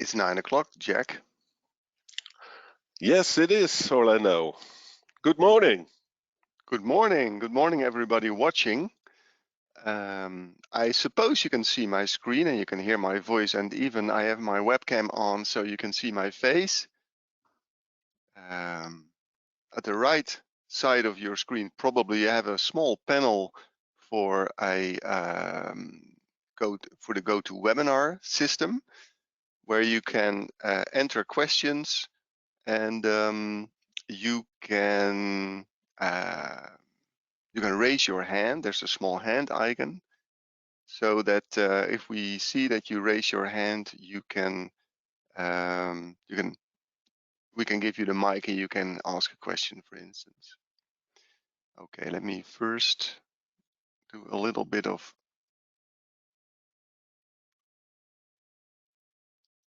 It's 9 o'clock, Jack. Yes, it is, Orlando. Good morning. Good morning. Good morning, everybody watching. I suppose you can see my screen and you can hear my voice, and even I have my webcam on so you can see my face. At the right side of your screen, probably you have a small panel for the GoToWebinar system, where you can enter questions and you can raise your hand. There's a small hand icon, so that if we see that you raise your hand, we can give you the mic and you can ask a question, for instance. Okay, let me first do a little bit of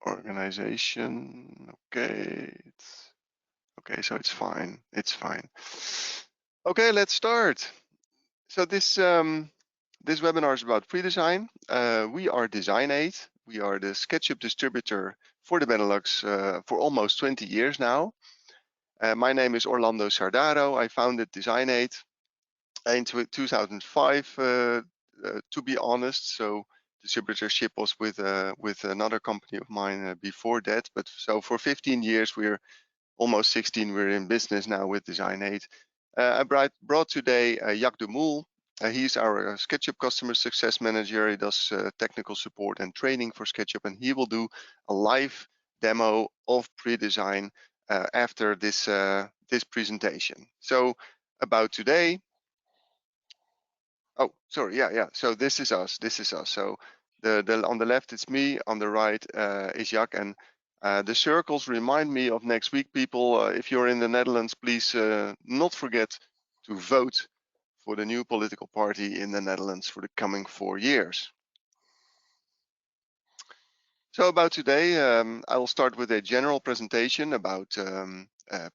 organization. Okay, so it's fine. It's fine. Okay, let's start. So this webinar is about PreDesign. We are Design8. We are the SketchUp distributor for the Benelux for almost 20 years now. My name is Orlando Sardaro. I founded Design8 in 2005, to be honest. So distributorship was with another company of mine before that. But so for 15 years, we're almost 16. We're in business now with Design8. I brought today Jack de Moel. He's our SketchUp customer success manager. He does technical support and training for SketchUp, and he will do a live demo of PreDesign after this presentation. So about today. Oh, sorry, yeah. So this is us. So on the left it's me. On the right is Jack, and the circles remind me of next week, people. If you're in the Netherlands, please not forget to vote for the new political party in the Netherlands for the coming 4 years. So about today, I will start with a general presentation about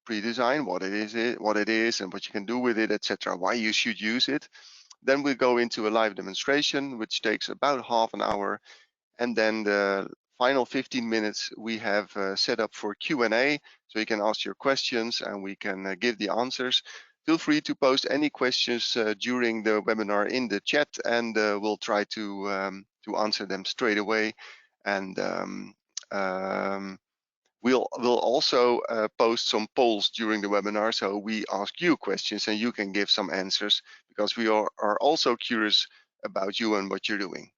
PreDesign, what it is, and what you can do with it, etc. Why you should use it. Then we go into a live demonstration, which takes about half an hour, and then the final 15 minutes we have set up for Q&A, so you can ask your questions and we can give the answers. Feel free to post any questions during the webinar in the chat, and we'll try to answer them straight away. And we'll also post some polls during the webinar, so we ask you questions and you can give some answers, because we are also curious about you and what you're doing.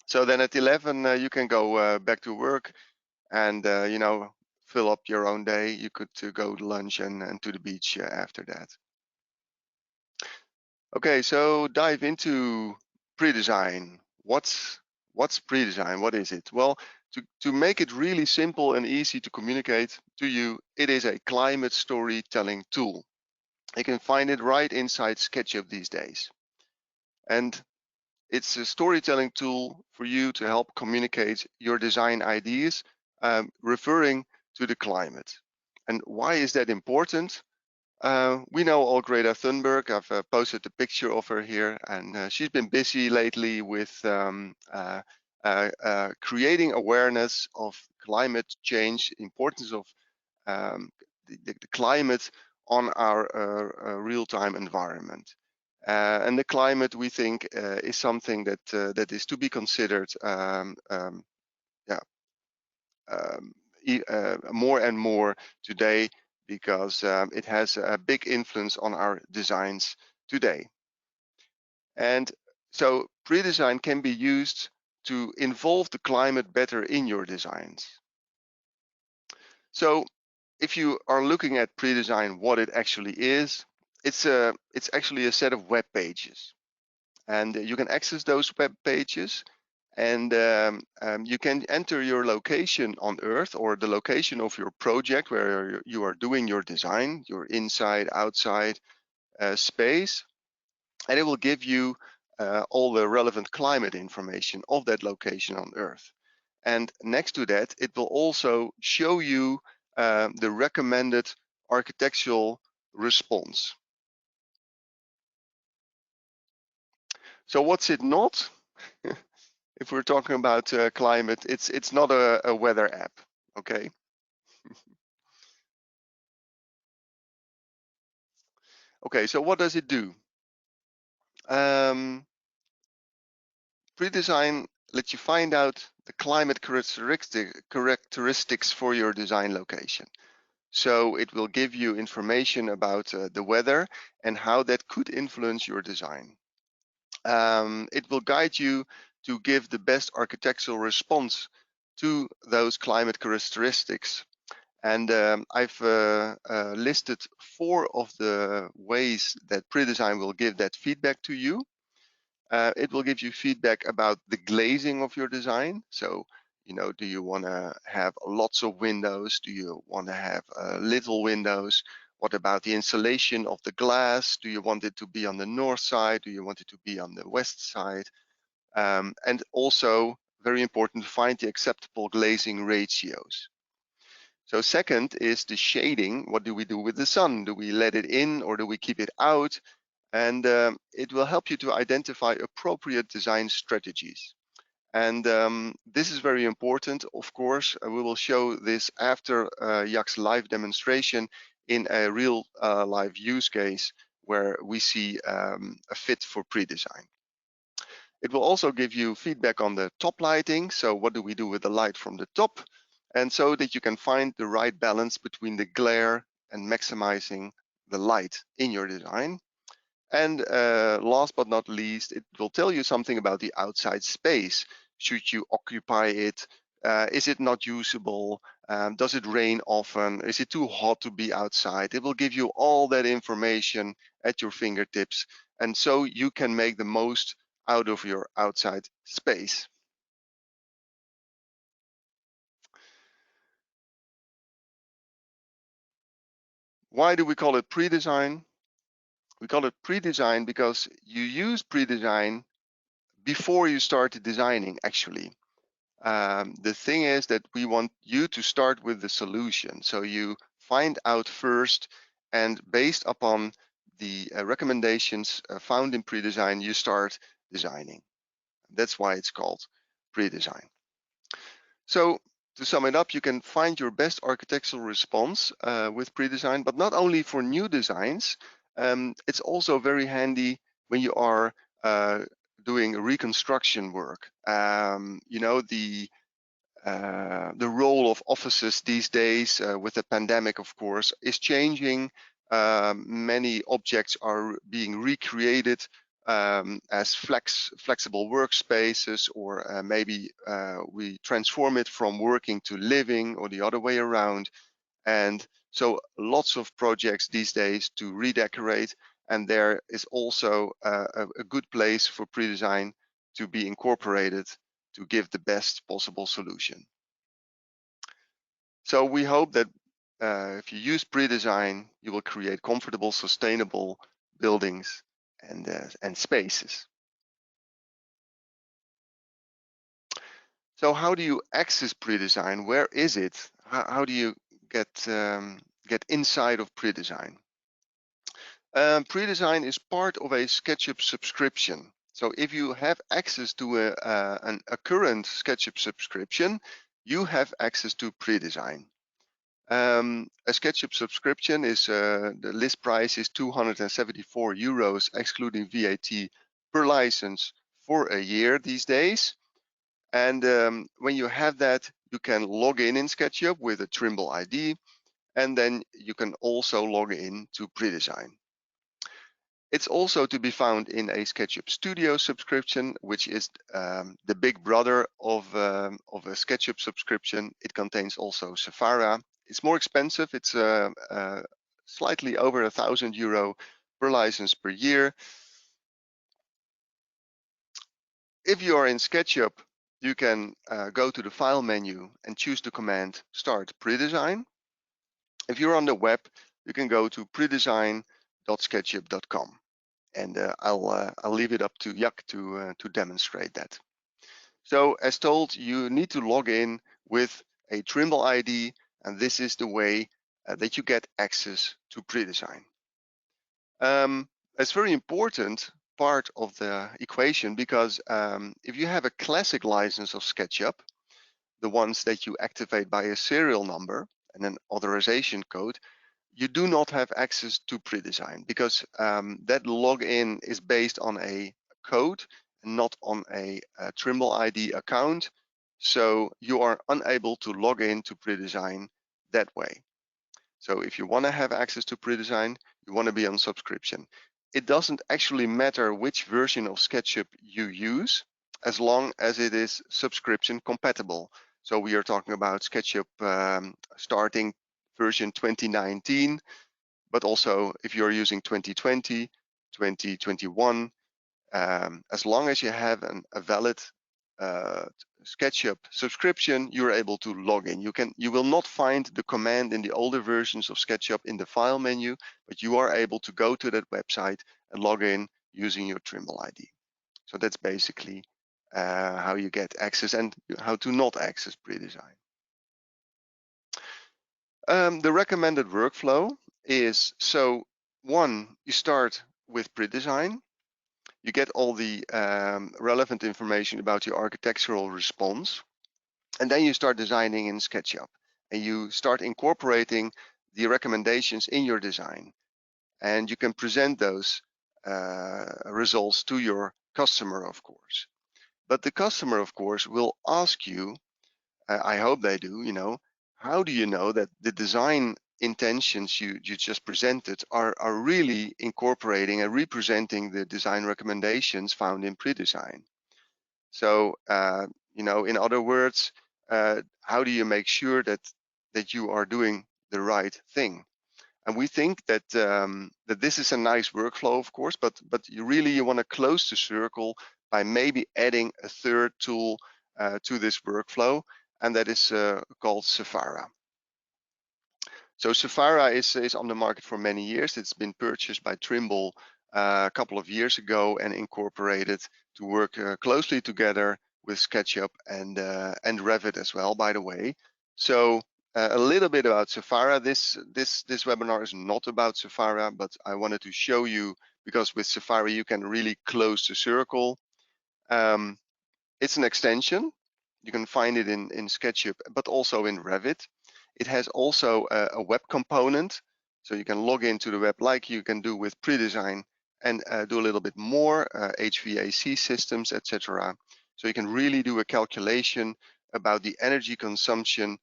So then at 11 you can go back to work and fill up your own day. You could go to lunch and to the beach after that. Okay, so dive into PreDesign. What's PreDesign? What is it? Well, to make it really simple and easy to communicate to you, it is a climate storytelling tool. You can find it right inside SketchUp these days. And it's a storytelling tool for you to help communicate your design ideas, referring to the climate. And why is that important? We know all Greta Thunberg. I've posted a picture of her here, and she's been busy lately with creating awareness of climate change, importance of the climate on our real-time environment. And the climate, we think, is something that is to be considered more and more today, because it has a big influence on our designs today. And so PreDesign can be used to involve the climate better in your designs. So if you are looking at PreDesign, what it actually is, it's actually a set of web pages. And you can access those web pages, and you can enter your location on Earth, or the location of your project where you are doing your design, your inside, outside space, and it will give you all the relevant climate information of that location on Earth. And next to that, it will also show you the recommended architectural response. So what's it not? If we're talking about climate, it's not a weather app, okay? Okay, so what does it do? PreDesign lets you find out the climate characteristics for your design location. So it will give you information about the weather and how that could influence your design. It will guide you to give the best architectural response to those climate characteristics. And I've listed 4 of the ways that PreDesign will give that feedback to you. It will give you feedback about the glazing of your design. So, do you want to have lots of windows? Do you want to have little windows? What about the installation of the glass? Do you want it to be on the north side? Do you want it to be on the west side? And also, very important, find the acceptable glazing ratios. So second is the shading. What do we do with the sun? Do we let it in or do we keep it out? And it will help you to identify appropriate design strategies. And this is very important. Of course, we will show this after Jack's live demonstration in a real live use case where we see a fit for PreDesign. It will also give you feedback on the top lighting. So what do we do with the light from the top? And so that you can find the right balance between the glare and maximizing the light in your design. And last but not least, it will tell you something about the outside space. Should you occupy it? Is it not usable? Does it rain often? Is it too hot to be outside? It will give you all that information at your fingertips. And so you can make the most out of your outside space. Why do we call it PreDesign? We call it PreDesign because you use PreDesign before you start designing, actually. The thing is that we want you to start with the solution. So you find out first, and based upon the recommendations found in PreDesign, you start designing. That's why it's called PreDesign. So to sum it up, you can find your best architectural response with PreDesign, but not only for new designs. It's also very handy when you are doing reconstruction work. The role of offices these days with the pandemic, of course, is changing. Many objects are being recreated as flexible workspaces, or maybe we transform it from working to living, or the other way around. And so lots of projects these days to redecorate, and there is also a good place for PreDesign to be incorporated to give the best possible solution. So we hope that if you use PreDesign, you will create comfortable, sustainable buildings and spaces. So how do you access PreDesign? Where is it? How do you get inside of PreDesign? PreDesign is part of a SketchUp subscription. So if you have access to a current SketchUp subscription, you have access to PreDesign. A SketchUp subscription is the list price is 274 euros excluding VAT per license for a year these days. And when you have that, you can log in SketchUp with a Trimble ID, and then you can also log in to PreDesign. It's also to be found in a SketchUp Studio subscription, which is the big brother of a SketchUp subscription. It contains also Safari. It's more expensive. It's slightly over €1,000 per license per year. If you are in SketchUp, you can go to the File menu and choose the command Start PreDesign. If you're on the web, you can go to predesign.sketchup.com. And I'll leave it up to Jack to demonstrate that. So as told, you need to log in with a Trimble ID, and this is the way that you get access to PreDesign. It's very important part of the equation because if you have a classic license of SketchUp, the ones that you activate by a serial number and an authorization code, you do not have access to PreDesign because that login is based on a code and not on a Trimble ID account. So you are unable to log in to PreDesign that way. So if you want to have access to PreDesign, you want to be on subscription. It doesn't actually matter which version of SketchUp you use, as long as it is subscription compatible. So we are talking about SketchUp starting version 2019, but also if you're using 2020, 2021, as long as you have a valid SketchUp subscription, you're able to log in. You will not find the command in the older versions of SketchUp in the file menu, but you are able to go to that website and log in using your Trimble ID. So that's basically how you get access and how to not access PreDesign. The recommended workflow is, so one, you start with PreDesign. You get all the relevant information about your architectural response. And then you start designing in SketchUp. And you start incorporating the recommendations in your design. And you can present those results to your customer, of course. But the customer, of course, will ask you, I hope they do, how do you know that the design intentions you just presented are really incorporating and representing the design recommendations found in PreDesign? So, in other words, how do you make sure that you are doing the right thing? And we think that that this is a nice workflow, of course, but you want to close the circle by maybe adding a third tool to this workflow, and that is called Saphara. So Saphara is on the market for many years. It's been purchased by Trimble a couple of years ago and incorporated to work closely together with SketchUp and Revit as well, by the way. So a little bit about Saphara. This webinar is not about Saphara, but I wanted to show you, because with Saphara you can really close the circle. It's an extension. You can find it in SketchUp, but also in Revit. It has also a web component, so you can log into the web like you can do with PreDesign and do a little bit more, HVAC systems, etc. So you can really do a calculation about the energy consumption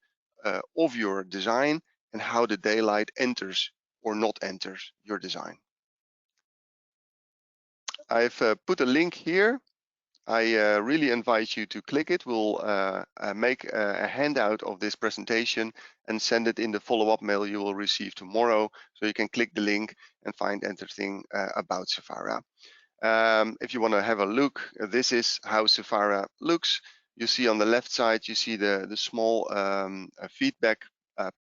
of your design and how the daylight enters or not enters your design. I've put a link here. I really invite you to click it. We'll make a handout of this presentation and send it in the follow-up mail you will receive tomorrow. So you can click the link and find everything about Saphara. If you want to have a look, this is how Saphara looks. You see on the left side, you see the small feedback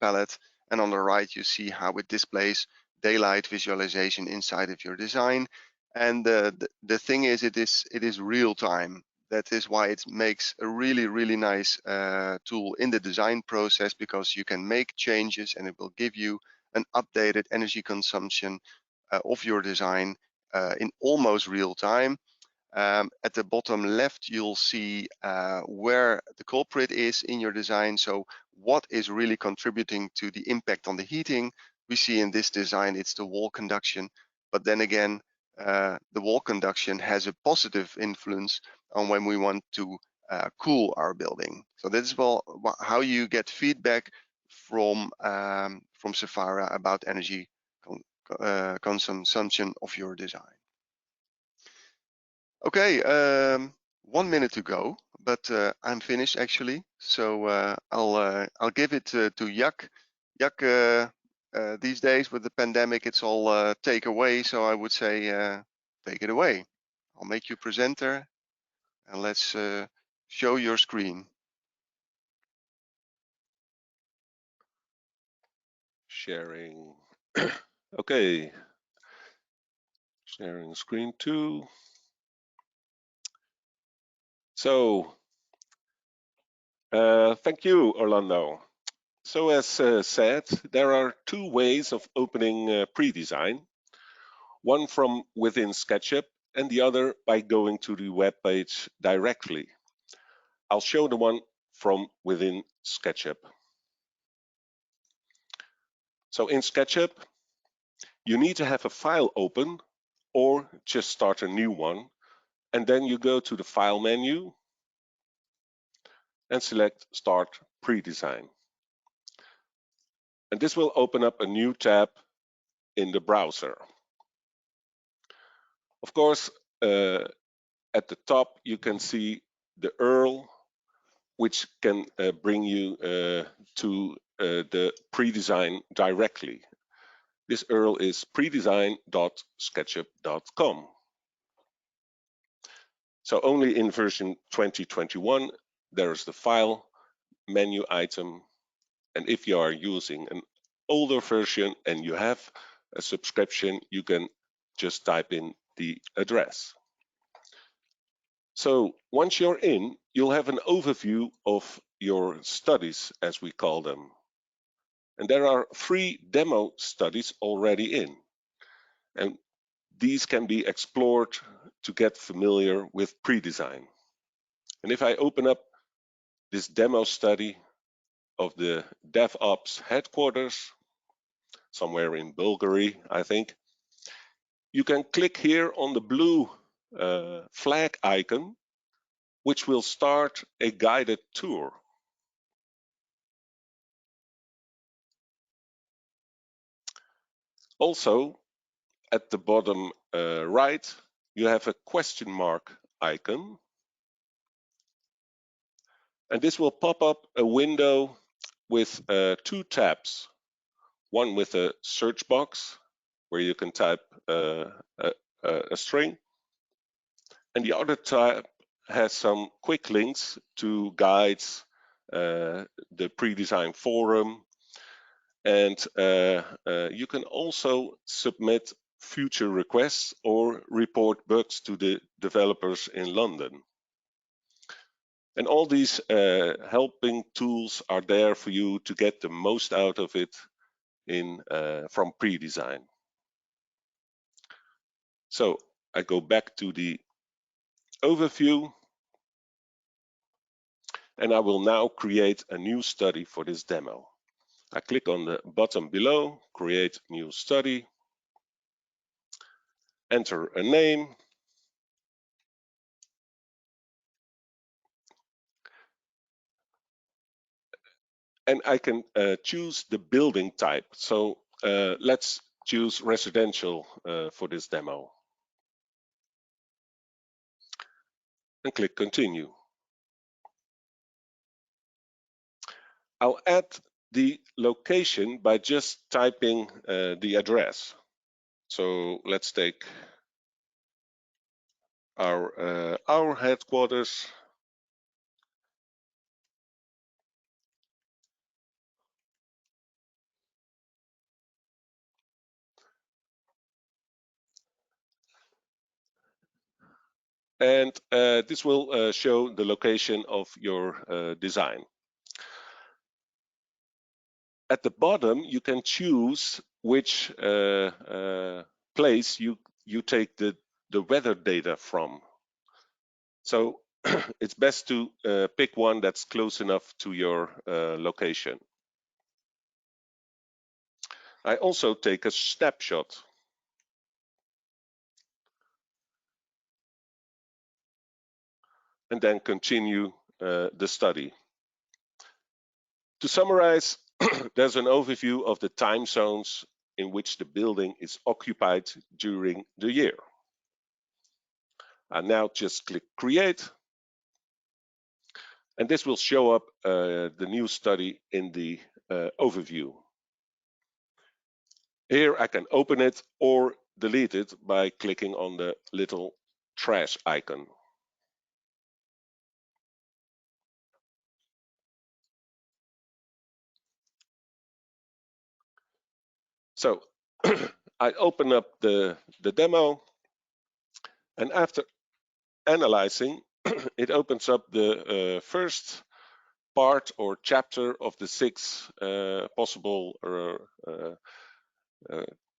palette, and on the right, you see how it displays daylight visualization inside of your design. And the thing is, it is real time. That is why it makes a really nice tool in the design process, because you can make changes and it will give you an updated energy consumption of your design in almost real time. At the bottom left, you'll see where the culprit is in your design. So what is really contributing to the impact on the heating? We see in this design, it's the wall conduction. But then again, the wall conduction has a positive influence on when we want to cool our building. So that's how you get feedback from Saphara about energy consumption of your design. Okay, 1 minute to go, but I'm finished actually. So I'll give it to Jack. Jack, these days with the pandemic, it's all take away. So I would say take it away. I'll make you presenter, and let's show your screen. Sharing. Okay. Sharing screen 2. So, thank you, Orlando. So as said, there are 2 ways of opening PreDesign. One from within SketchUp and the other by going to the web page directly. I'll show the one from within SketchUp. So in SketchUp, you need to have a file open or just start a new one, and then you go to the File menu and select Start PreDesign. And this will open up a new tab in the browser. Of course, at the top you can see the URL, which can bring you to the PreDesign directly. This URL is predesign.sketchup.com. So only in version 2021 there is the File menu item, and if you are using an older version and you have a subscription, you can just type in the address. So once you're in, you'll have an overview of your studies, as we call them. And there are 3 demo studies already in. And these can be explored to get familiar with PreDesign. And if I open up this demo study of the DevOps headquarters, somewhere in Bulgaria, I think, you can click here on the blue flag icon, which will start a guided tour. Also, at the bottom right, you have a question mark icon. And this will pop up a window with 2 tabs. One with a search box, where you can type a string. And the other tab has some quick links to guides, the PreDesign forum, and you can also submit future requests or report bugs to the developers in London. And all these helping tools are there for you to get the most out of it from PreDesign. So I go back to the overview, and I will now create a new study for this demo. I click on the button below, create new study, enter a name, and I can choose the building type. So let's choose residential for this demo. And click continue. I'll add the location by just typing the address. So let's take our headquarters. And this will show the location of your design. At the bottom, you can choose which place you take the weather data from. So it's best to pick one that's close enough to your location. I also take a snapshot. And then continue the study. To summarize, there's an overview of the time zones in which the building is occupied during the year. I now just click Create, and this will show up the new study in the overview. Here I can open it or delete it by clicking on the little trash icon. So I open up the demo, and after analyzing, it opens up the first part or chapter of the 6 possible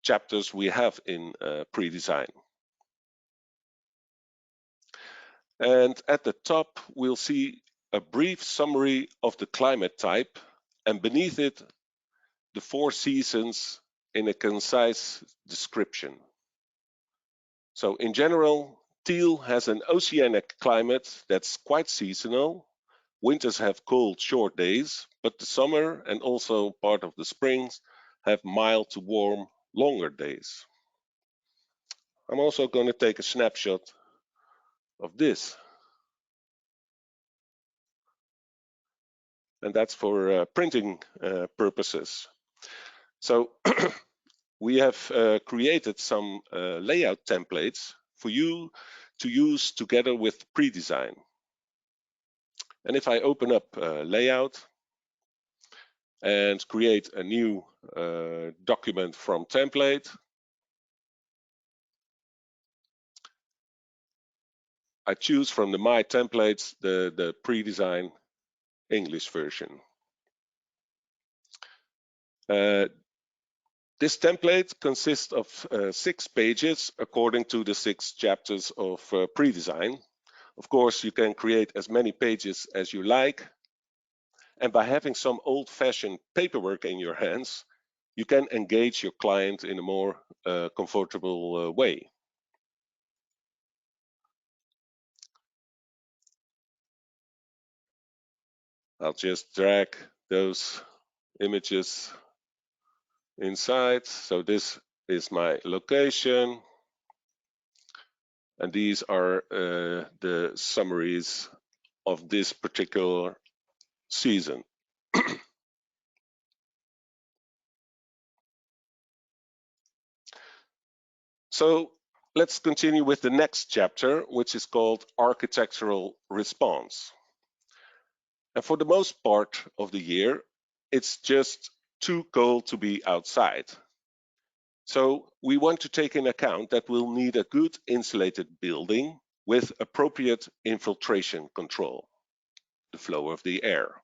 chapters we have in PreDesign. And at the top, we'll see a brief summary of the climate type, and beneath it, the 4 seasons in a concise description. So in general, teal has an oceanic climate that's quite seasonal. Winters have cold, short days, but the summer and also part of the springs have mild to warm, longer days. I'm also going to take a snapshot of this. And that's for printing purposes. So we have created some layout templates for you to use together with PreDesign. And if I open up layout and create a new document from template, I choose from the My Templates the PreDesign English version. This template consists of 6 pages according to the 6 chapters of PreDesign. Of course, you can create as many pages as you like. And by having some old-fashioned paperwork in your hands, you can engage your client in a more comfortable way. I'll just drag those images inside. So this is my location. And these are the summaries of this particular season. So let's continue with the next chapter, which is called Architectural Response. And for the most part of the year, it's just too cold to be outside. So we want to take in account that we'll need a good insulated building with appropriate infiltration control, the flow of the air.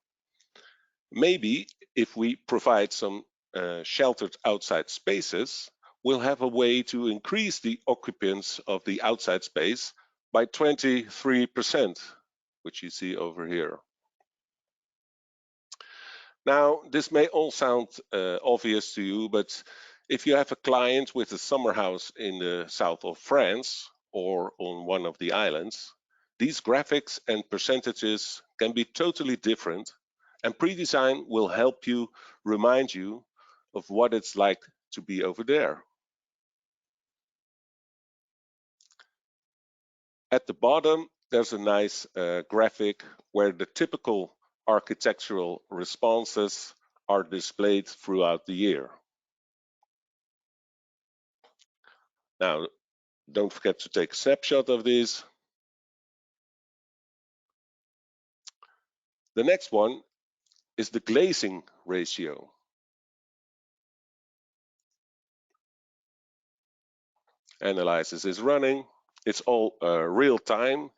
Maybe if we provide some sheltered outside spaces, we'll have a way to increase the occupants of the outside space by 23%, which you see over here. Now, this may all sound obvious to you, but if you have a client with a summer house in the south of France or on one of the islands, these graphics and percentages can be totally different, and PreDesign will help you remind you of what it's like to be over there. At the bottom, there's a nice graphic where the typical architectural responses are displayed throughout the year. Now, don't forget to take a snapshot of these. The next one is the glazing ratio. Analysis is running. It's all real time.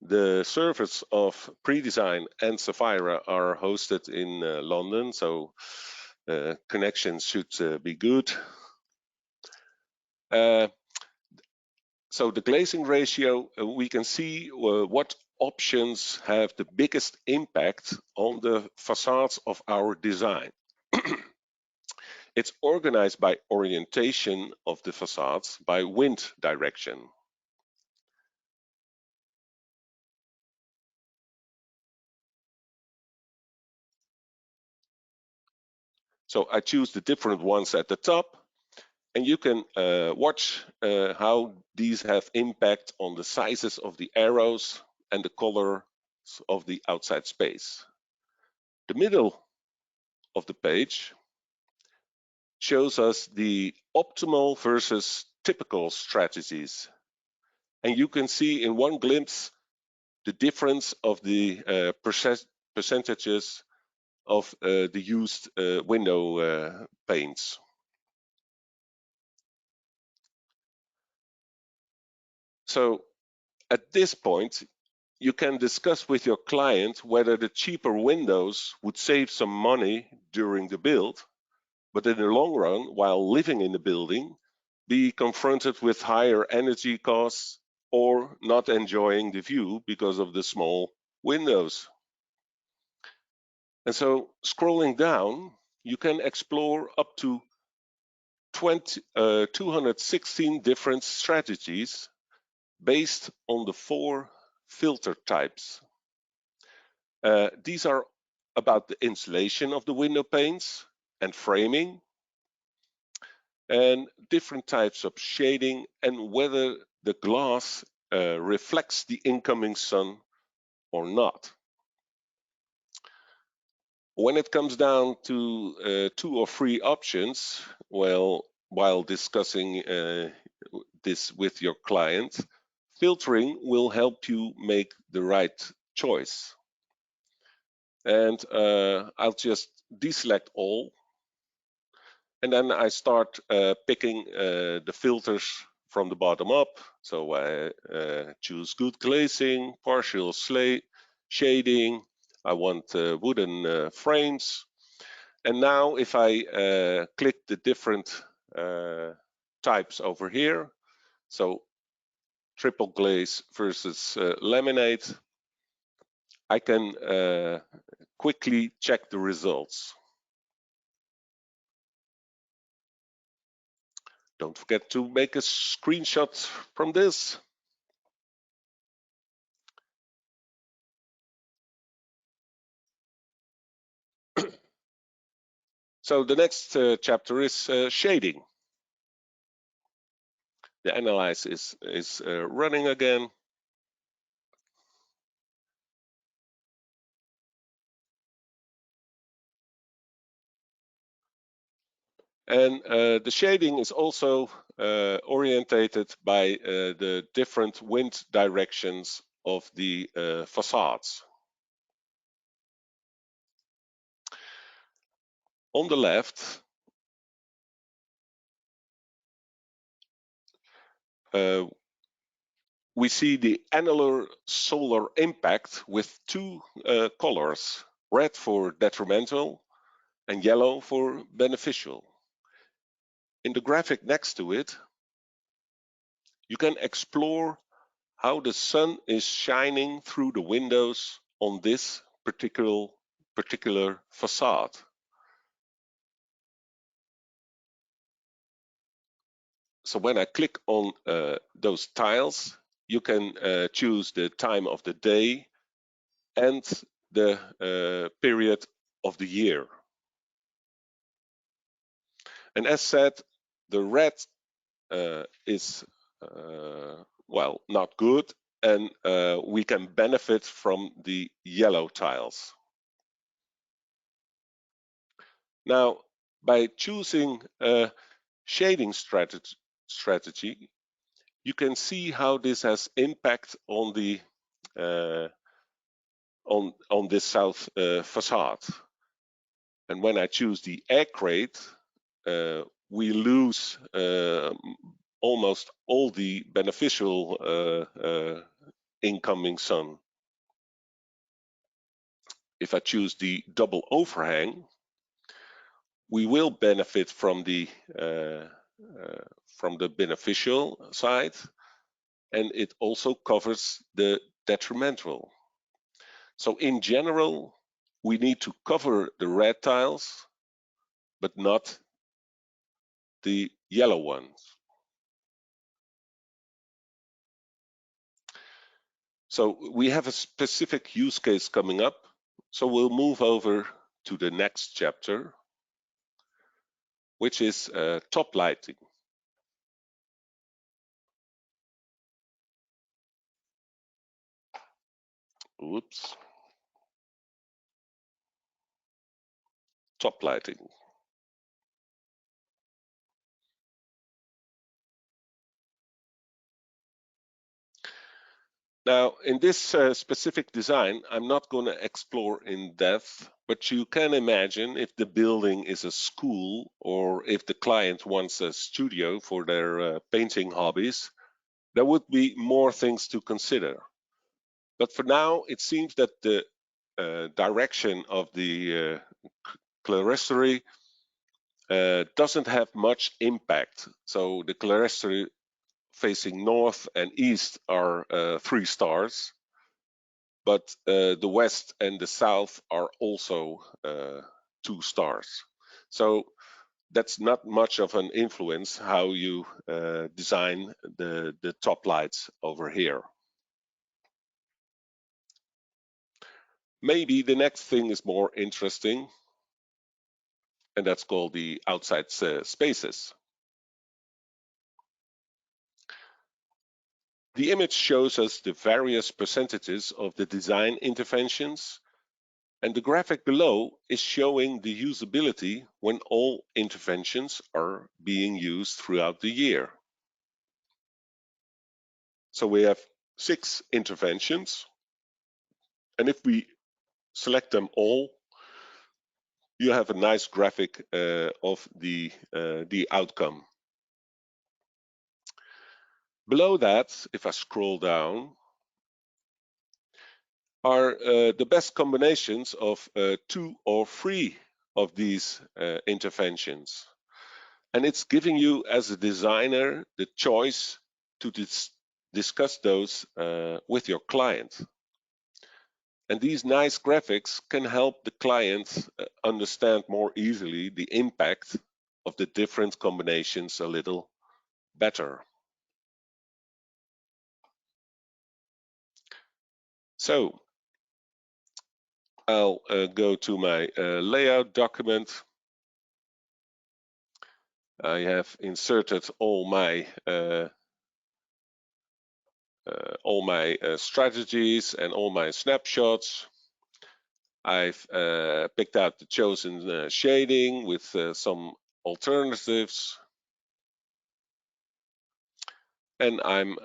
The servers of PreDesign and Sapphira are hosted in London, so connections should be good. So the glazing ratio, we can see what options have the biggest impact on the facades of our design. It's organized by orientation of the facades by wind direction. So I choose the different ones at the top, and you can watch how these have impact on the sizes of the arrows and the color of the outside space. The middle of the page shows us the optimal versus typical strategies. And you can see in one glimpse the difference of the percentages of the used window panes. So at this point, you can discuss with your client whether the cheaper windows would save some money during the build, but in the long run, while living in the building, be confronted with higher energy costs or not enjoying the view because of the small windows. And so scrolling down, you can explore up to 216 different strategies based on the 4 filter types. These are about the insulation of the window panes and framing, and different types of shading, and whether the glass reflects the incoming sun or not. When it comes down to 2 or 3 options, well, while discussing this with your client, filtering will help you make the right choice. And I'll just deselect all, and then I start picking the filters from the bottom up. So I choose good glazing, partial shading. I want wooden frames. And now if I click the different types over here, so triple glaze versus laminate, I can quickly check the results. Don't forget to make a screenshot from this. So the next chapter is shading. The analyze is running again. And the shading is also orientated by the different wind directions of the facades. On the left, we see the annular solar impact with 2 colors, red for detrimental and yellow for beneficial. In the graphic next to it, you can explore how the sun is shining through the windows on this particular facade. So when I click on those tiles, you can choose the time of the day and the period of the year. And as said, the red is well, not good, and we can benefit from the yellow tiles. Now, by choosing a shading strategy, you can see how this has impact on the on this south facade. And when I choose the egg crate, we lose almost all the beneficial incoming sun. If I choose the double overhang, we will benefit from the beneficial side, and it also covers the detrimental. So in general, we need to cover the red tiles, but not the yellow ones. So we have a specific use case coming up, so we'll move over to the next chapter, which is top lighting. Oops. Top lighting. Now, in this specific design, I'm not going to explore in depth, but you can imagine if the building is a school or if the client wants a studio for their painting hobbies, there would be more things to consider. But for now, it seems that the direction of the clerestory doesn't have much impact. So the clerestory facing north and east are 3 stars, but the west and the south are also 2 stars. So that's not much of an influence how you design the top lights over here. Maybe the next thing is more interesting, and that's called the outside spaces. The image shows us the various percentages of the design interventions, and the graphic below is showing the usability when all interventions are being used throughout the year. So we have 6 interventions, and if we select them all, you have a nice graphic of the outcome. Below that, if I scroll down, are the best combinations of 2 or 3 of these interventions. And it's giving you, as a designer, the choice to discuss those with your client. And these nice graphics can help the client understand more easily the impact of the different combinations a little better. So I'll go to my layout document. I have inserted all my strategies and all my snapshots. I've picked out the chosen shading with some alternatives, and I'm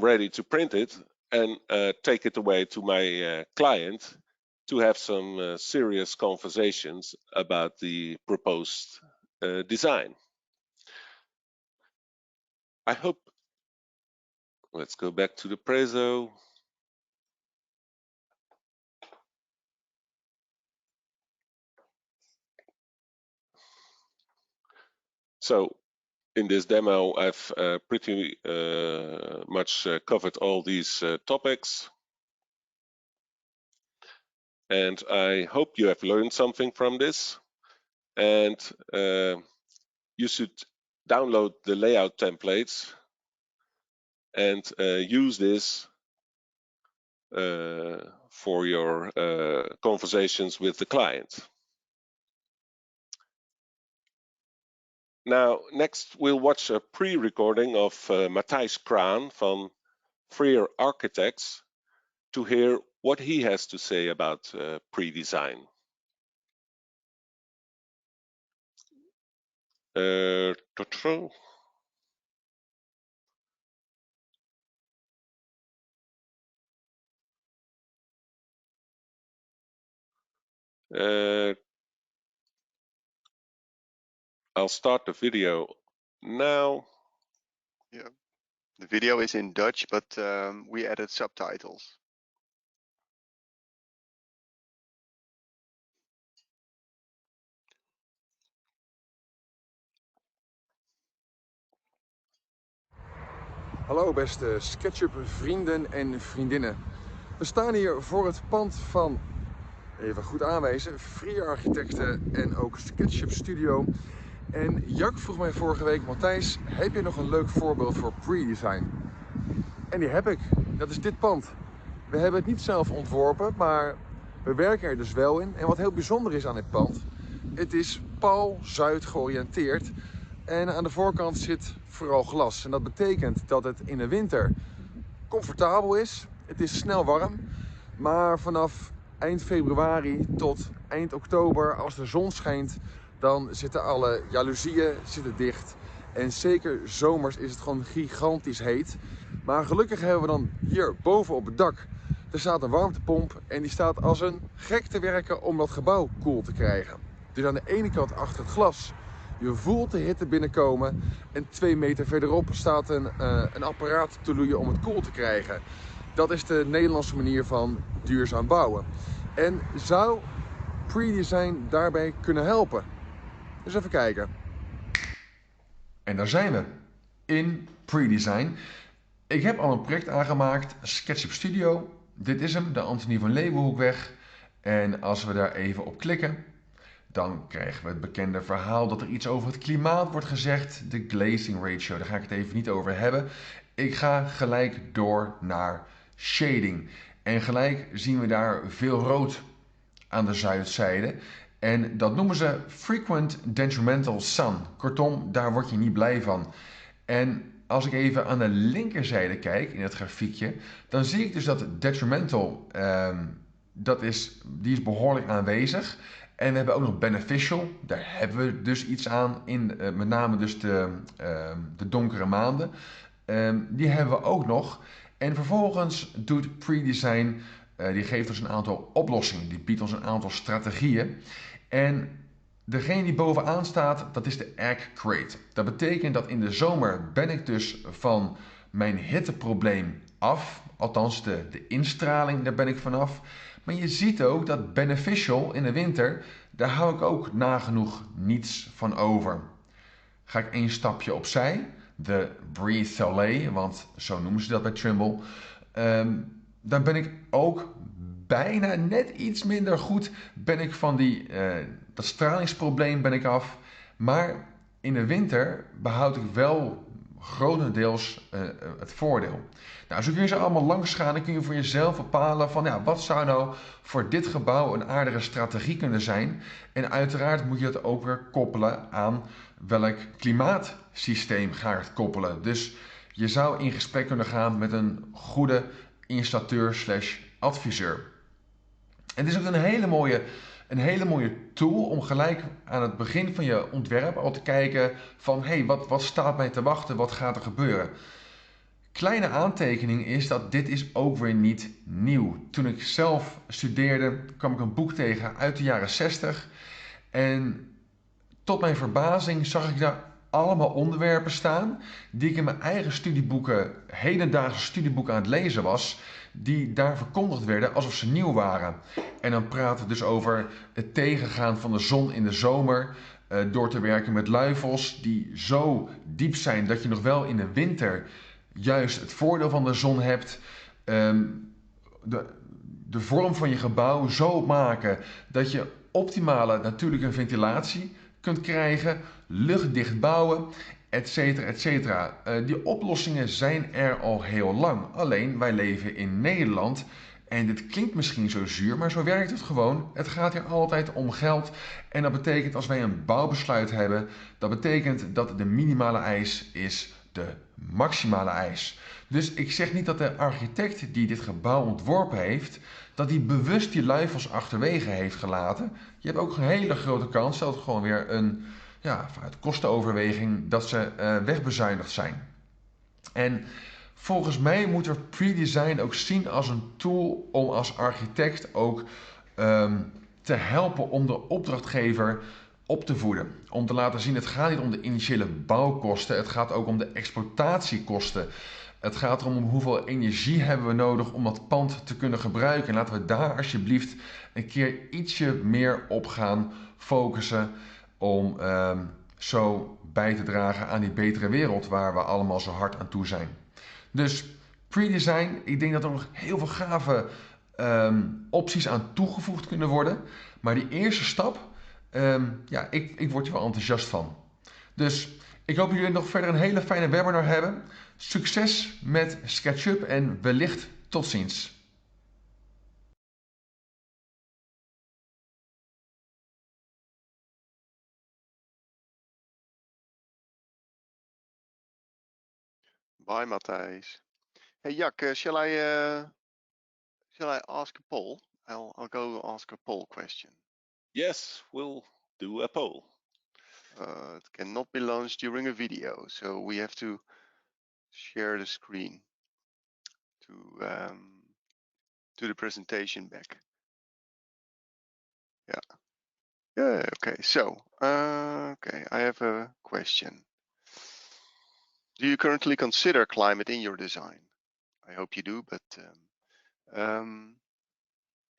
ready to print it and take it away to my client to have some serious conversations about the proposed design. I hope. Let's go back to the Prezo. So in this demo, I've pretty much covered all these topics. And I hope you have learned something from this. And you should download the layout templates and use this for your conversations with the client. Now, next we'll watch a pre-recording of Matthijs Kraan from Freer Architects to hear what he has to say about pre-design. I'll start the video now. Yeah, the video is in Dutch, but we added subtitles. Hallo beste SketchUp vrienden en vriendinnen. We staan hier voor het pand van, even goed aanwijzen, Freer Architecten en ook SketchUp Studio. En Jack vroeg mij vorige week: Matthijs, heb je nog een leuk voorbeeld voor pre-design? En die heb ik. Dat is dit pand. We hebben het niet zelf ontworpen, maar we werken er dus wel in. En wat heel bijzonder is aan dit pand, het is pal-zuid georiënteerd. En aan de voorkant zit vooral glas. En dat betekent dat het in de winter comfortabel is. Het is snel warm. Maar vanaf eind februari tot eind oktober, als de zon schijnt, dan zitten alle jaloezieën dicht. En zeker zomers is het gewoon gigantisch heet. Maar gelukkig hebben we dan hier boven op het dak, er staat een warmtepomp en die staat als een gek te werken om dat gebouw koel te krijgen. Dus aan de ene kant achter het glas, je voelt de hitte binnenkomen en 2 meter verderop staat een apparaat te loeien om het koel te krijgen. Dat is de Nederlandse manier van duurzaam bouwen. En zou pre-design daarbij kunnen helpen? Dus even kijken. En daar zijn we. in PreDesign. Ik heb al een project aangemaakt, SketchUp Studio. Dit is hem, de Antonie van Leeuwenhoekweg. En als we daar even op klikken, dan krijgen we het bekende verhaal dat er iets over het klimaat wordt gezegd. De glazing ratio, daar ga ik het even niet over hebben. Ik ga gelijk door naar shading. En gelijk zien we daar veel rood aan de zuidzijde. En dat noemen ze frequent detrimental sun. Kortom, daar word je niet blij van. En als ik even aan de linkerzijde kijk in het grafiekje, dan zie ik dus dat detrimental, die is behoorlijk aanwezig. En we hebben ook nog beneficial, daar hebben we dus iets aan, met name dus de donkere maanden. Die hebben we ook nog. En vervolgens doet PreDesign, die geeft ons een aantal oplossingen, die biedt ons een aantal strategieën. En degene die bovenaan staat, dat is de egg crate. Dat betekent dat in de zomer ben ik dus van mijn hitteprobleem af. Althans, de instraling, daar ben ik vanaf. Maar je ziet ook dat beneficial in de winter, daar hou ik ook nagenoeg niets van over. Ga ik één stapje opzij, de Breathe Soleil, want zo noemen ze dat bij Trimble. Dan ben ik ook bijna net iets minder goed, ben ik van dat stralingsprobleem ben ik af. Maar in de winter behoud ik wel grotendeels het voordeel. Nou, zo kun je ze allemaal langs gaan en kun je voor jezelf bepalen van ja, wat zou nou voor dit gebouw een aardige strategie kunnen zijn. En uiteraard moet je het ook weer koppelen aan welk klimaatsysteem ga je het koppelen. Dus je zou in gesprek kunnen gaan met een goede installateur/adviseur. En het is ook een hele mooie tool om gelijk aan het begin van je ontwerp al te kijken van hey, wat staat mij te wachten, wat gaat er gebeuren. Kleine aantekening is dat dit is ook weer niet nieuw. Toen ik zelf studeerde kwam ik een boek tegen uit de jaren 60 en tot mijn verbazing zag ik daar allemaal onderwerpen staan die ik in mijn eigen studieboeken, hedendaagse studieboeken aan het lezen was, die daar verkondigd werden alsof ze nieuw waren. En dan praten we dus over het tegengaan van de zon in de zomer, door te werken met luifels die zo diep zijn dat je nog wel in de winter juist het voordeel van de zon hebt. De vorm van je gebouw zo maken dat je optimale natuurlijke ventilatie kunt krijgen, luchtdicht bouwen, etcetera, etcetera. Die oplossingen zijn er al heel lang. Alleen wij leven in Nederland en dit klinkt misschien zo zuur, maar zo werkt het gewoon. Het gaat hier altijd om geld en dat betekent als wij een bouwbesluit hebben, dat betekent dat de minimale eis is de maximale eis. Dus ik zeg niet dat de architect die dit gebouw ontworpen heeft, dat hij bewust die luifels achterwege heeft gelaten. Je hebt ook een hele grote kans dat het gewoon weer vanuit kostenoverweging dat ze wegbezuinigd zijn. En volgens mij moet er PreDesign ook zien als een tool om als architect ook te helpen om de opdrachtgever op te voeden. Om te laten zien, het gaat niet om de initiële bouwkosten, het gaat ook om de exploitatiekosten. Het gaat erom hoeveel energie hebben we nodig om dat pand te kunnen gebruiken. En laten we daar alsjeblieft een keer ietsje meer op gaan focussen om zo bij te dragen aan die betere wereld waar we allemaal zo hard aan toe zijn. Dus PreDesign, ik denk dat er nog heel veel gave opties aan toegevoegd kunnen worden. Maar die eerste stap, ik word er wel enthousiast van. Dus ik hoop jullie nog verder een hele fijne webinar hebben. Succes met SketchUp en wellicht tot ziens. Bye, Matthijs. Hey, Jack, shall I ask a poll? I'll go ask a poll question. Yes, we'll do a poll. It cannot be launched during a video, so we have to share the screen to the presentation back. Yeah, okay, so, okay, I have a question. Do you currently consider climate in your design? I hope you do, but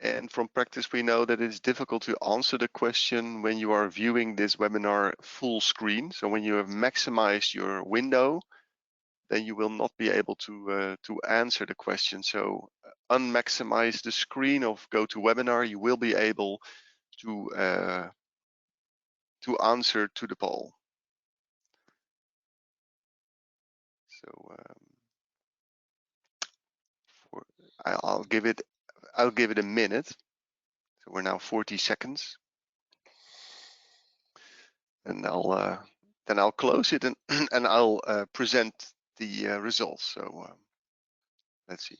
and from practice we know that it's difficult to answer the question when you are viewing this webinar full screen. So when you have maximized your window, then you will not be able to answer the question. So unmaximize the screen of GoToWebinar. You will be able to answer to the poll. So I'll give it a minute. So we're now 40 seconds, and then I'll close it and and I'll present the results. So let's see.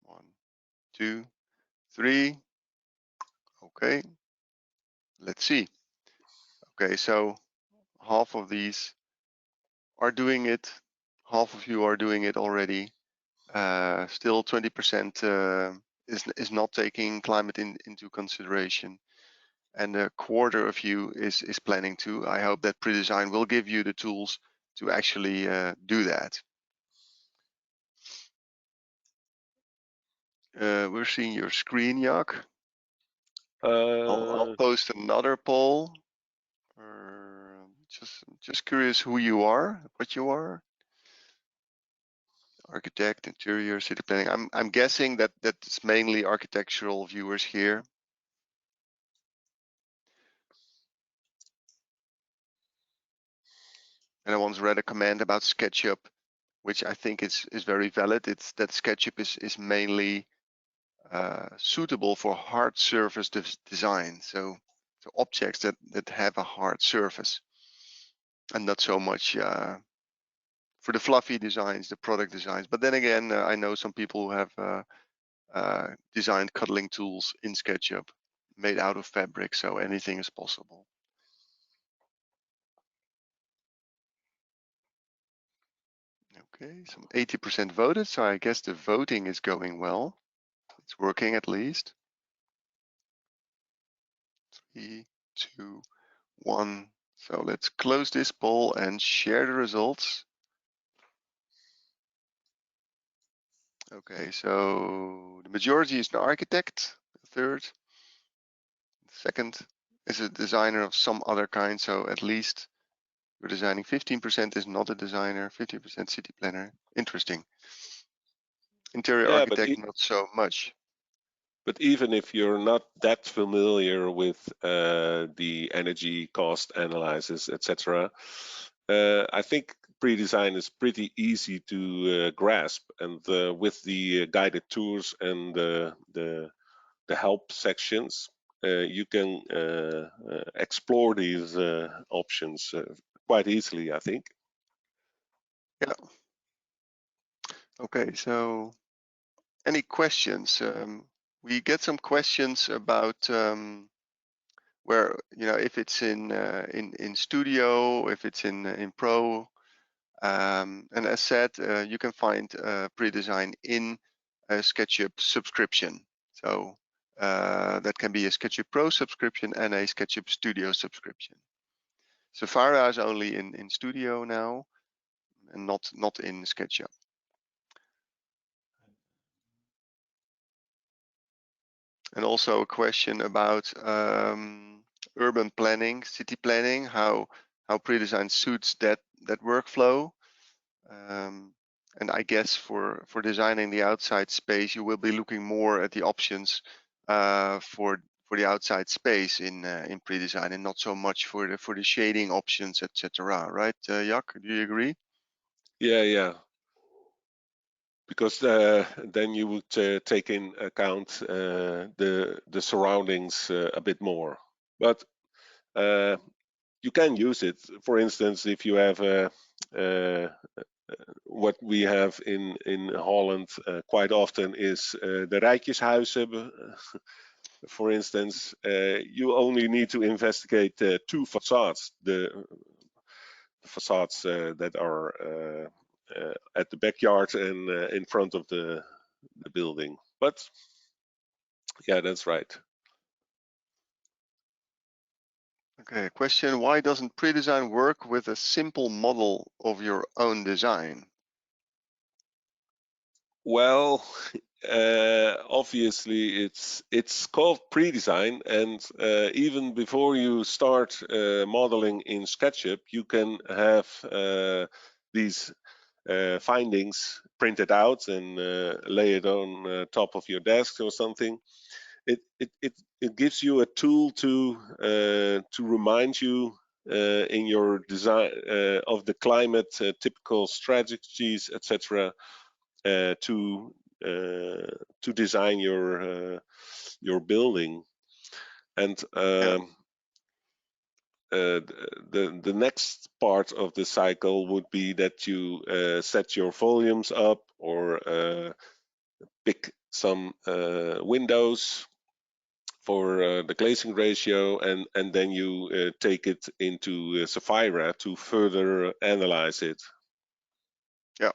1, 2, 3. Okay. Let's see. Okay, so half of these are doing it. Half of you are doing it already. Still 20% is not taking climate into consideration, and a quarter of you is planning to. I hope that PreDesign will give you the tools to actually do that. We're seeing your screen, Jaak. I'll post another poll. Just curious who you are, what you are. Architect, interior, city planning. I'm guessing that it's mainly architectural viewers here. And I once read a comment about SketchUp, which I think is very valid. It's that SketchUp is mainly suitable for hard surface design. So objects that have a hard surface, and not so much for the fluffy designs, the product designs. But then again, I know some people who have designed cuddling tools in SketchUp made out of fabric, so anything is possible. Okay, some 80% voted, so I guess the voting is going well. It's working at least. 3, 2, 1. So let's close this poll and share the results. Okay, so the majority is an architect, third. Second is a designer of some other kind, so at least you're designing. 15% is not a designer, 50% city planner. Interesting. Interior architect, not so much. But even if you're not that familiar with the energy cost analysis, etc., I think PreDesign is pretty easy to grasp, and with the guided tours and the help sections, you can explore these options quite easily, I think. Yeah. Okay, so any questions? We get some questions about where, if it's in Studio, if it's in Pro, and as said, you can find PreDesign in a SketchUp subscription. So that can be a SketchUp Pro subscription and a SketchUp Studio subscription. Safari is only in Studio now, and not in SketchUp. And also a question about urban planning, city planning, how PreDesign suits that workflow. And I guess for designing the outside space, you will be looking more at the options for the outside space in PreDesign, and not so much for the shading options, etc. Right, Jaak? Do you agree? Yeah. Because then you would take in account the surroundings a bit more. But you can use it. For instance, if you have what we have in Holland quite often is the Rijtjeshuizen. For instance, you only need to investigate 2 facades, the facades that are at the backyard and in front of the building. But yeah, that's right. Okay, question: why doesn't PreDesign work with a simple model of your own design? Well, obviously it's called PreDesign, and even before you start modeling in SketchUp, you can have these findings printed out and lay it on top of your desk or something. It gives you a tool to remind you in your design of the climate typical strategies, etc. To design your building. And the next part of the cycle would be that you set your volumes up, or pick some windows for the glazing ratio, and then you take it into Sapphira to further analyze it. Yeah,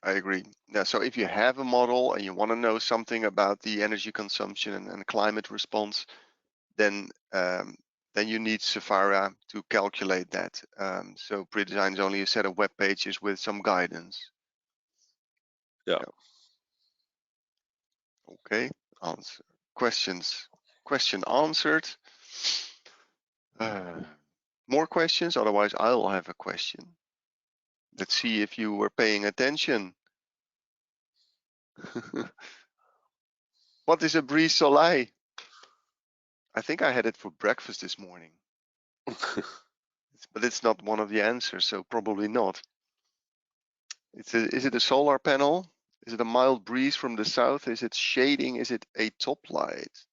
I agree. Yeah, so if you have a model and you want to know something about the energy consumption and climate response, then you need Sapphira to calculate that. So PreDesign is only a set of web pages with some guidance. Yeah. Okay, answer questions. Question answered. More questions? Otherwise, I'll have a question. Let's see if you were paying attention. What is a brise soleil? I think I had it for breakfast this morning. But it's not one of the answers, so probably not. Is it a solar panel? Is it a mild breeze from the south? Is it shading? Is it a top light?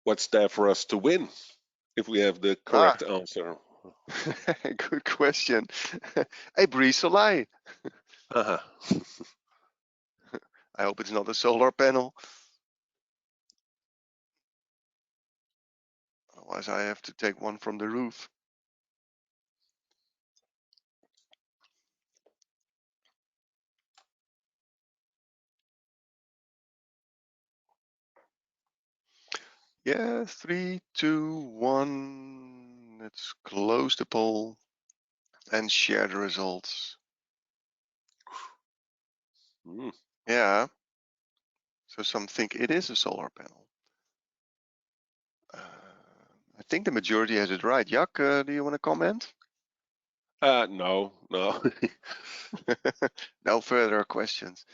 What's there for us to win if we have the correct answer? Good question. A brise soleil. I hope it's not a solar panel. Otherwise, I have to take one from the roof. Yeah, 3, 2, 1. Let's close the poll and share the results. Yeah. So some think it is a solar panel. I think the majority has it right. Jack, do you want to comment? No. No further questions.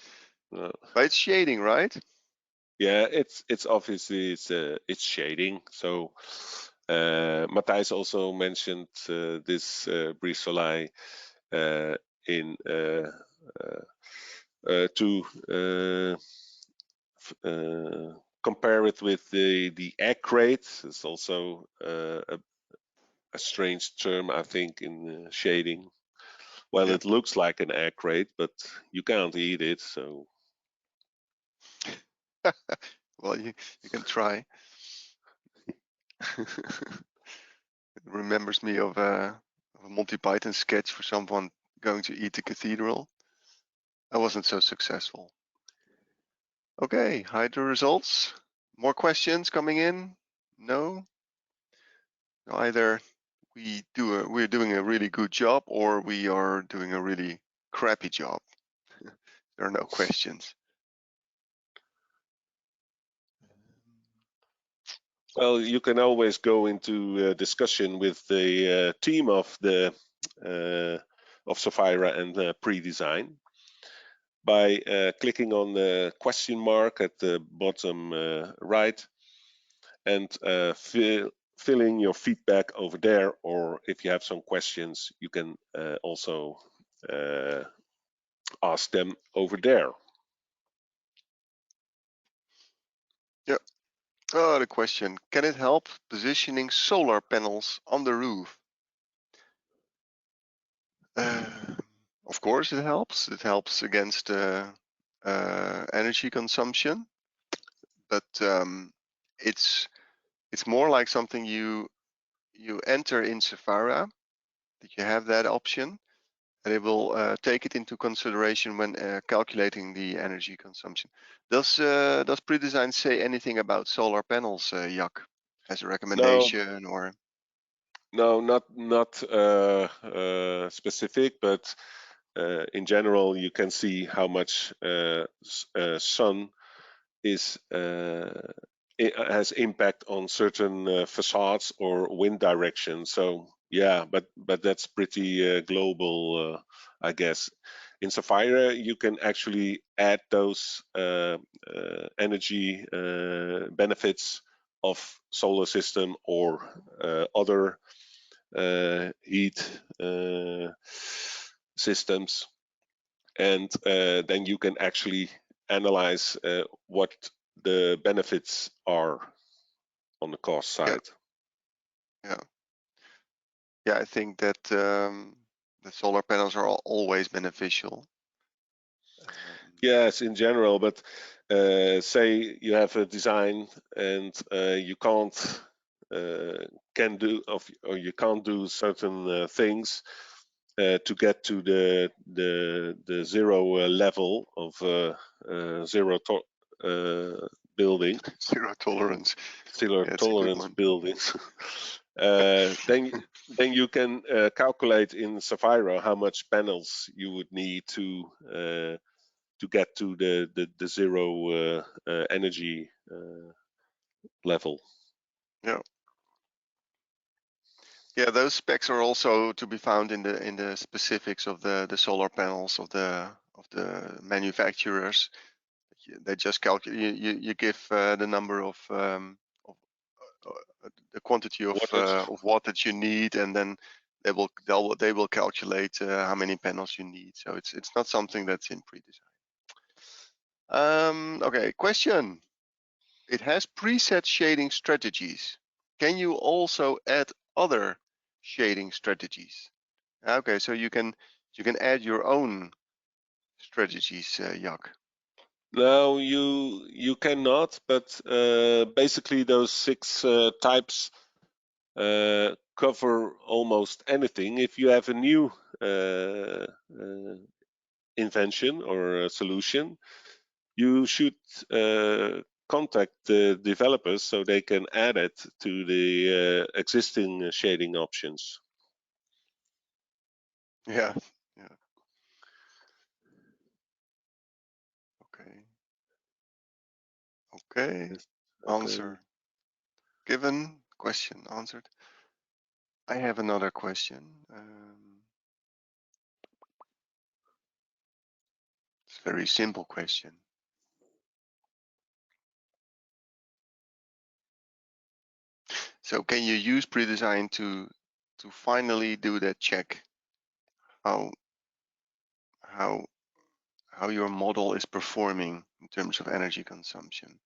But it's shading, right? Yeah, it's obviously it's shading. So Matthijs also mentioned this brise soleil in to compare it with the egg crate. It's also a strange term, I think, in shading. Well, Yeah. it looks like an egg crate, but you can't eat it, so. Well, you can try. It remembers me of a Monty Python sketch for someone going to eat the cathedral. I wasn't so successful. Okay, hide the results. More questions coming in? No? Either we're doing a really good job or we are doing a really crappy job. There are no questions. Well, you can always go into a discussion with the team of the of Sapphira and PreDesign by clicking on the question mark at the bottom right and filling your feedback over there, or if you have some questions, you can also ask them over there. Yeah. Oh, the question, can it help positioning solar panels on the roof? Of course it helps. It helps against energy consumption, but it's more like something you enter in Sapphira, that you have that option, and it will take it into consideration when calculating the energy consumption. Does PreDesign say anything about solar panels, Jack, as a recommendation? No. Or No, not specific, but in general, you can see how much sun is has impact on certain facades or wind direction. So yeah, but that's pretty global, I guess. In Sapphire, you can actually add those energy benefits of solar system or other heat systems, and then you can actually analyze what the benefits are on the cost side. Yeah, I think that the solar panels are always beneficial. Yes, in general, but say you have a design and you can do or you can't do certain things to get to the zero level of zero building. Zero tolerance. Zero Yeah, it's a good tolerance one. buildings. then you can calculate in Sapphire how much panels you would need to get to the zero energy level. Yeah, those specs are also to be found in the specifics of the solar panels of the manufacturers. They just calculate. You give the number of the quantity of wattage you need, and then they will calculate how many panels you need. So it's not something that's in pre-design. Okay, question. It has preset shading strategies. Can you also add other shading strategies? Okay, so you can add your own strategies, Jack. No, you cannot, but basically those 6 types cover almost anything. If you have a new invention or a solution, you should contact the developers so they can add it to the existing shading options. Yeah. Okay. Yes. Answer given. Question answered. I have another question. It's a very simple question. So can you use PreDesign to finally do that check how your model is performing in terms of energy consumption?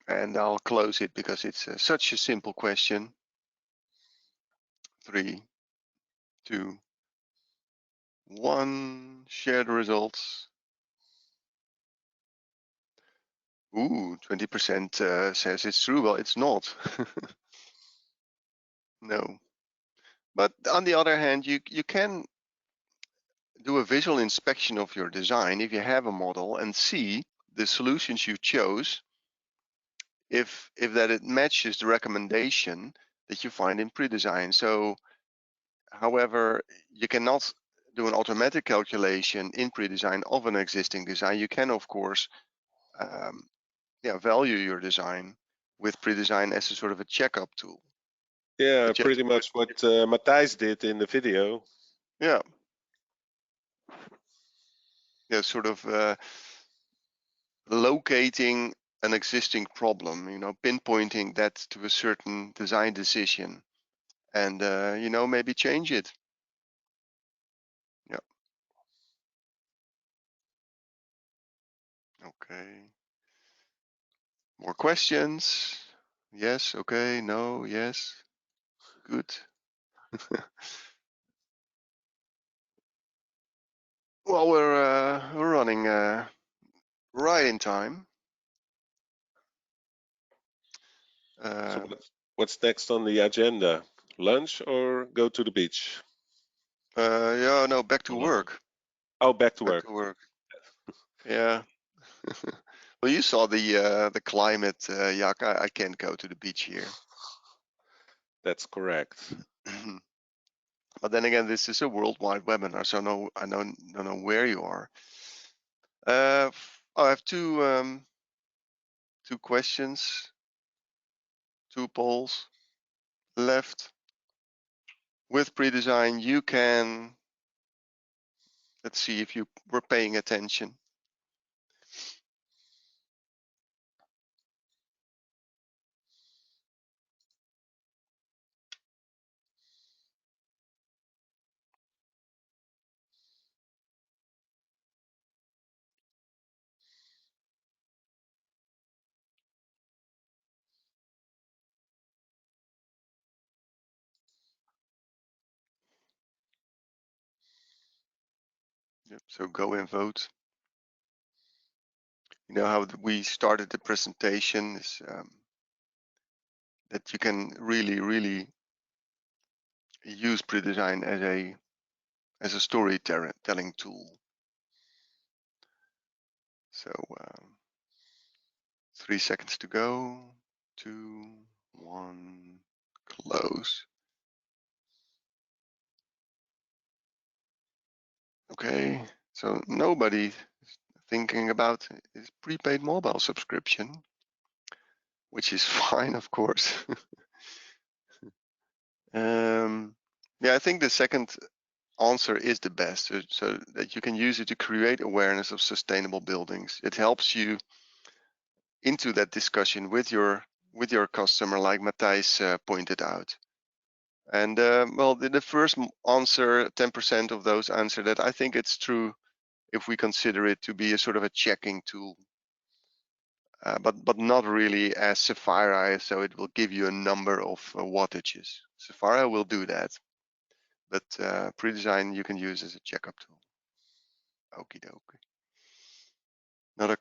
And I'll close it because it's such a simple question. 3, 2, 1. Share the results. Ooh, 20% says it's true. Well, it's not. No. But on the other hand, you can do a visual inspection of your design if you have a model and see the solutions you chose, if that it matches the recommendation that you find in PreDesign. So, however, you cannot do an automatic calculation in PreDesign of an existing design. You can, of course, value your design with PreDesign as a sort of a checkup tool. Yeah, pretty much what Matthijs did in the video. Yeah. Yeah, sort of locating an existing problem, pinpointing that to a certain design decision, and maybe change it. Yeah. Okay. More questions? Yes. Okay. No. Yes. Good. Well, we're running right in time. So what's next on the agenda? Lunch or go to the beach? Yeah. No. Back to work. Oh, back to Back work. to work. Yeah. Well, you saw the climate, Jaak. I can't go to the beach here. That's correct. But then again, this is a worldwide webinar, so I don't know where you are. I have two questions, 2 polls left. With PreDesign, you can, let's see if you were paying attention. Yep, so go and vote. You know how we started the presentation is that you can really use PreDesign as a storytelling tool. So 3 seconds to go. 2, 1, close. Okay, so nobody thinking about his prepaid mobile subscription, which is fine, of course. Yeah, I think the second answer is the best, so that you can use it to create awareness of sustainable buildings. It helps you into that discussion with your customer, like Matthijs pointed out. And well, the first answer, 10% of those answer that. I think it's true if we consider it to be a sort of a checking tool, but not really as Sapphire, so it will give you a number of wattages. Sapphire will do that, but PreDesign you can use as a checkup tool. Okie dokie. Another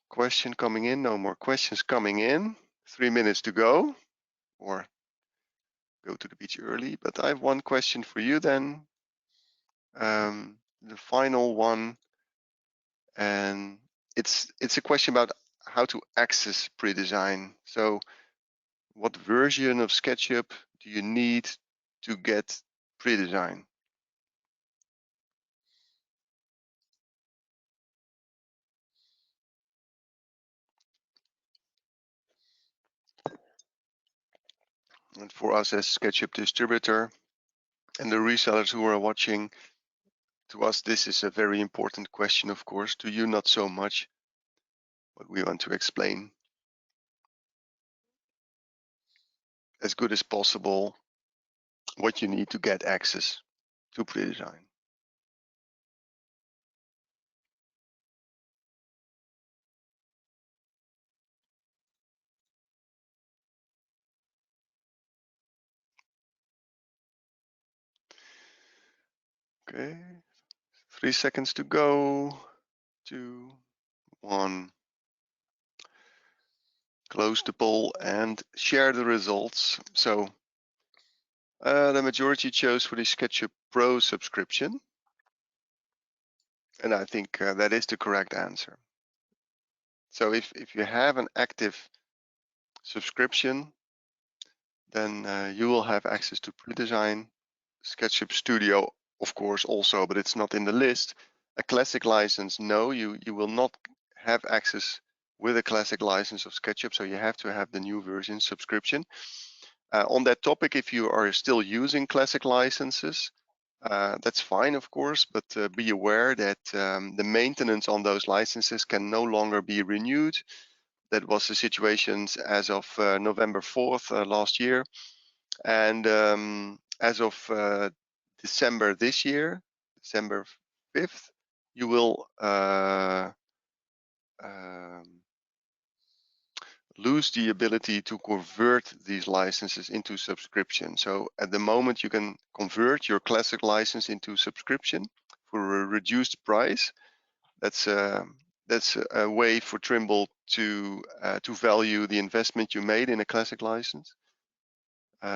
question coming in. No more questions coming in. 3 minutes to go, or go to the beach early. But I have one question for you then. The final one, and it's a question about how to access PreDesign. So what version of SketchUp do you need to get PreDesign? And for us as SketchUp distributor and the resellers who are watching, to us this is a very important question, of course. To you, not so much. But we want to explain as good as possible what you need to get access to PreDesign. Okay, 3 seconds to go. 2, 1. Close the poll and share the results. So the majority chose for the SketchUp Pro subscription. And I think that is the correct answer. So if you have an active subscription, then you will have access to PreDesign, SketchUp Studio, of course, also, but it's not in the list. A classic license, no, you will not have access with a classic license of SketchUp, so you have to have the new version subscription. On that topic, if you are still using classic licenses, that's fine, of course, but be aware that the maintenance on those licenses can no longer be renewed. That was the situation as of November 4th last year. And as of December this year, December 5th, you will lose the ability to convert these licenses into subscription. So at the moment, you can convert your classic license into subscription for a reduced price. That's a way for Trimble to value the investment you made in a classic license.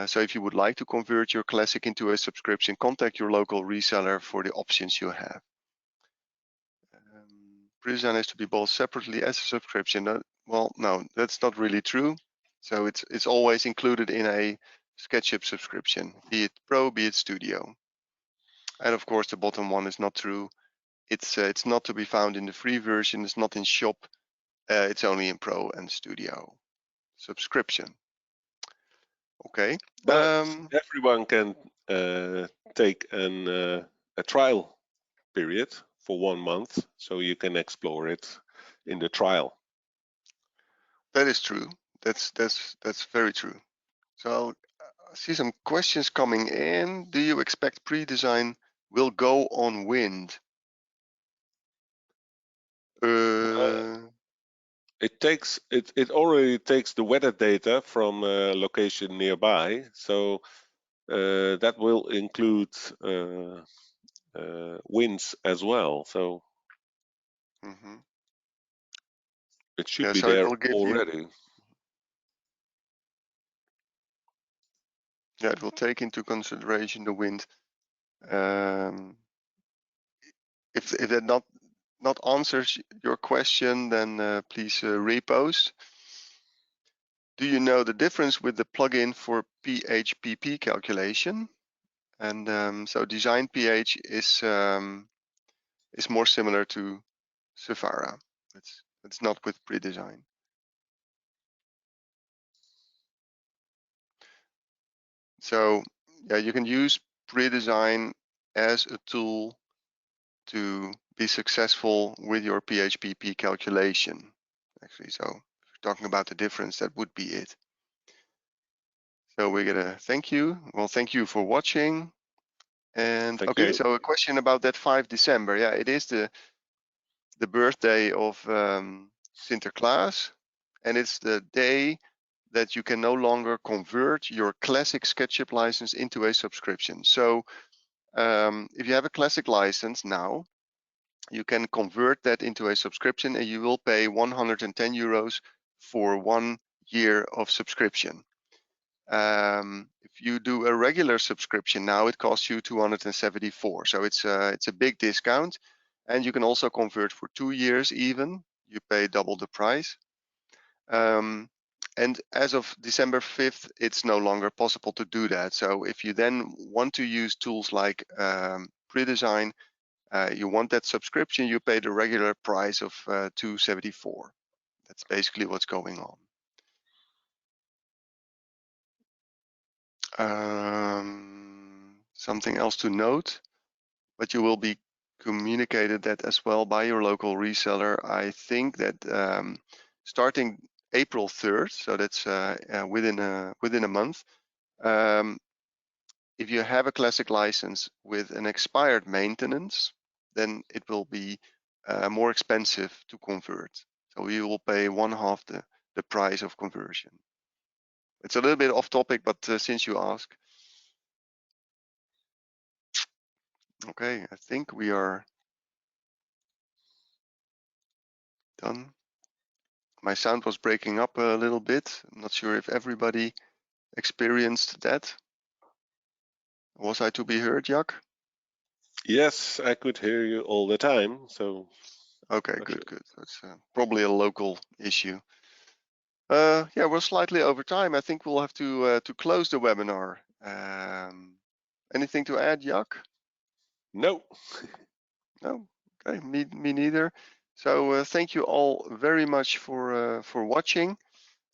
So if you would like to convert your classic into a subscription, contact your local reseller for the options you have. PreDesign is to be bought separately as a subscription. Well, no, that's not really true. So it's always included in a SketchUp subscription, be it Pro, be it Studio. And of course, the bottom one is not true. It's not to be found in the free version. It's not in Shop. It's only in Pro and Studio subscription. Okay. But everyone can take a trial period for 1 month, so you can explore it in the trial. That is true. That's very true. So I see some questions coming in. Do you expect PreDesign will go on wind? It already takes the weather data from a location nearby, so that will include winds as well. So it should be so there it will give already. It will take into consideration the wind. If that not answers your question, then please repost. Do you know the difference with the plugin for PHPP calculation? And so Design PH is more similar to Savara. It's not with PreDesign. So yeah, you can use PreDesign as a tool to be successful with your PHPP calculation. Actually, so if you're talking about the difference, that would be it. So we're gonna thank you. Well, thank you for watching. And Thank okay, you. so a question about that 5 December. Yeah, it is the birthday of Sinterklaas, and it's the day that you can no longer convert your classic SketchUp license into a subscription. So if you have a classic license now, you can convert that into a subscription, and you will pay 110 euros for 1 year of subscription. If you do a regular subscription now, it costs you 274. So it's a big discount, and you can also convert for 2 years even. You pay double the price. And as of December 5th, it's no longer possible to do that. So if you then want to use tools like PreDesign, you want that subscription, you pay the regular price of 274. That's basically what's going on. Something else to note, but you will be communicated that as well by your local reseller. I think that starting April 3rd, so that's within a month, if you have a classic license with an expired maintenance, then it will be more expensive to convert. So you will pay 1/2 the price of conversion. It's a little bit off topic, but since you ask. Okay, I think we are done. My sound was breaking up a little bit. I'm not sure if everybody experienced that. Was I to be heard, Jack? Yes, I could hear you all the time. So okay, good. That's probably a local issue. Yeah, we're slightly over time. I think we'll have to close the webinar. Anything to add, Jack? No. No. Okay, me neither. So thank you all very much for watching.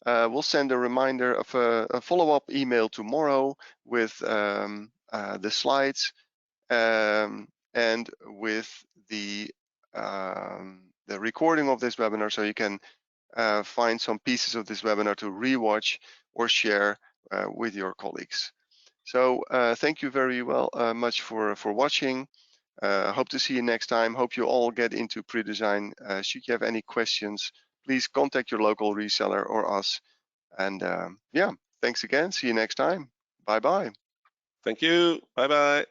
We'll send a reminder of a follow-up email tomorrow with the slides and with the recording of this webinar, so you can find some pieces of this webinar to rewatch or share with your colleagues. So thank you very much for watching. Hope to see you next time. Hope you all get into PreDesign. Should you have any questions, please contact your local reseller or us. And yeah, thanks again. See you next time. Bye-bye. Thank you. Bye-bye.